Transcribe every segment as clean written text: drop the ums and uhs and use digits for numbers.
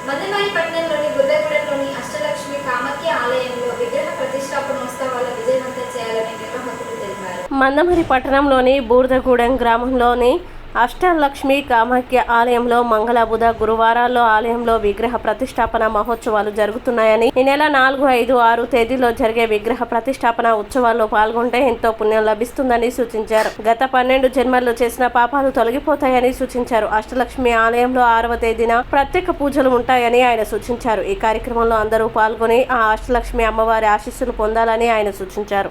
మదనపట్నంలోని బుర్రగూడెంలోని అష్టలక్ష్మి కామాఖ్య ఆలయంలో విగ్రహ ప్రతిష్టాపనోత్సవాల విజయవంతం చేయాలని నిర్వాహకులు తెలిపారు. మందమరి పట్టణంలోని బూర్దగూడెం గ్రామంలోని అష్టలక్ష్మి కామాఖ్య ఆలయంలో మంగళ బుధ గురువారాల్లో ఆలయంలో విగ్రహ ప్రతిష్టాపన మహోత్సవాలు జరుగుతున్నాయని, ఈ నెల 4, 5, 6 తేదీల్లో జరిగే విగ్రహ ప్రతిష్టాపన ఉత్సవాల్లో పాల్గొంటే ఎంతో పుణ్యం లభిస్తుందని సూచించారు. గత 12 జన్మల్లో చేసిన పాపాలు తొలగిపోతాయని సూచించారు. అష్టలక్ష్మి ఆలయంలో 6వ తేదీన ప్రత్యేక పూజలు ఉంటాయని ఆయన సూచించారు. ఈ కార్యక్రమంలో అందరూ పాల్గొని ఆ అష్టలక్ష్మి అమ్మవారి ఆశీస్సులు పొందాలని ఆయన సూచించారు.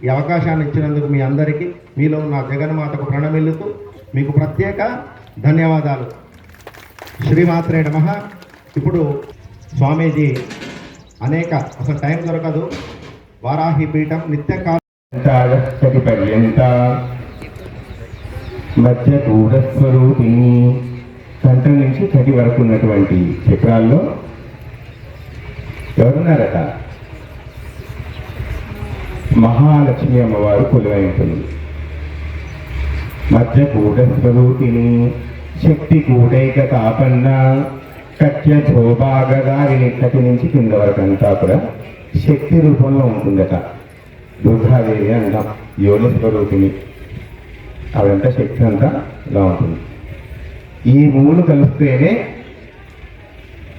ఈ అవకాశాన్ని ఇచ్చినందుకు మీ అందరికీ, మీలో నా జగన్మాతకు ప్రణమిల్లుతూ మీకు ప్రత్యేక ధన్యవాదాలు. శ్రీమాత్రే నమః. ఇప్పుడు స్వామీజీ అసలు టైం దొరకదు, వారాహి పీఠం నిత్యకాలటి పర్యంత మధ్య దూరస్వరూపిణి కంట నుంచి చటి వరకు ఉన్నటువంటి చక్రాల్లో ఎవరున్నారట? మహాలక్ష్మి అమ్మవారు కొలువై ఉంటుంది. మధ్య కూటస్వరూపిణి శక్తి కూటైక తాపన్న కట్య ధోభాగదారిని కటి నుంచి కింద వరకు అంతా కూడా శక్తి రూపంలో ఉంటుందట. దుర్గాదేవి అంటాం, యోని స్వరూపిణి. ఆవిడంతా శక్తి అంతా ఇలా ఉంటుంది. ఈ 3 కలిస్తేనే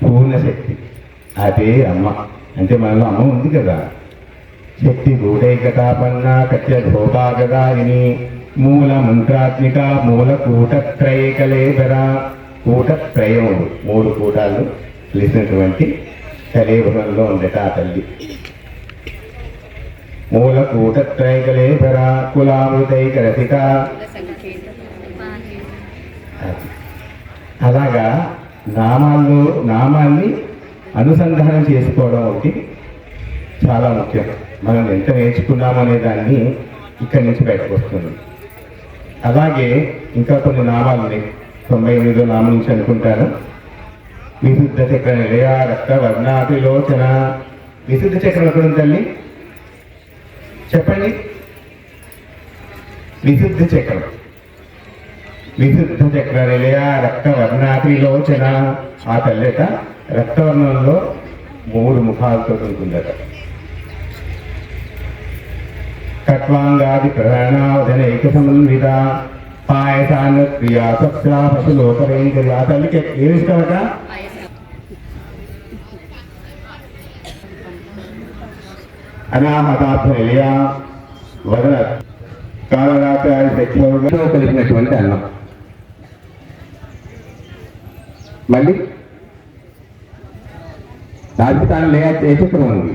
పూర్ణ శక్తి. అదే అమ్మ. అంటే మనలో అమ్మ ఉంది కదా. శక్తి గూఢైకతాపన్న కట్య ధోపాగదాయిని మూల మంత్రాత్మిక మూల కూటత్రయకలేబర. కూటత్రయముడు 3 కూటాలు కలిసినటువంటి కలేబరంలో ఉండట ఆ తల్లి. మూల కూటత్రయకలేబర కులామృతైక రసిక. అలాగా నామాన్ని అనుసంధానం చేసుకోవడం ఒకటి చాలా ముఖ్యం. మనం ఎంత నేర్చుకున్నామనే దాన్ని ఇక్కడి నుంచి బయటకు వస్తుంది. అలాగే ఇంకా కొన్ని నామాలని 98వ నామం నుంచి అనుకుంటాను. విశుద్ధ చక్ర నిలయ రక్త వర్ణాతిలోచన. విశుద్ధ చక్రం ఎక్కడ తల్లి చెప్పండి? విశుద్ధ చక్రం. విశుద్ధ చక్ర నిలయ రక్త వర్ణాతిలోచన. ఆ తల్లిట రక్తవర్ణంలో 3 ముఖాలతో ఉంటుందట. కట్వాంగాది ప్రణావధనైక సమన్విత పాయసాన్న క్రియా సత్సా పశులోకరేంద్ర. ఆ తల్లికి ఏమి ఇష్టమట? అనాహతార్థ నిలయ వదన కాలరాత్రి శక్తిలో కలిసినటువంటి అన్నం. మళ్ళీ రాజస్థాన్ లేయా చక్రం ఉంది.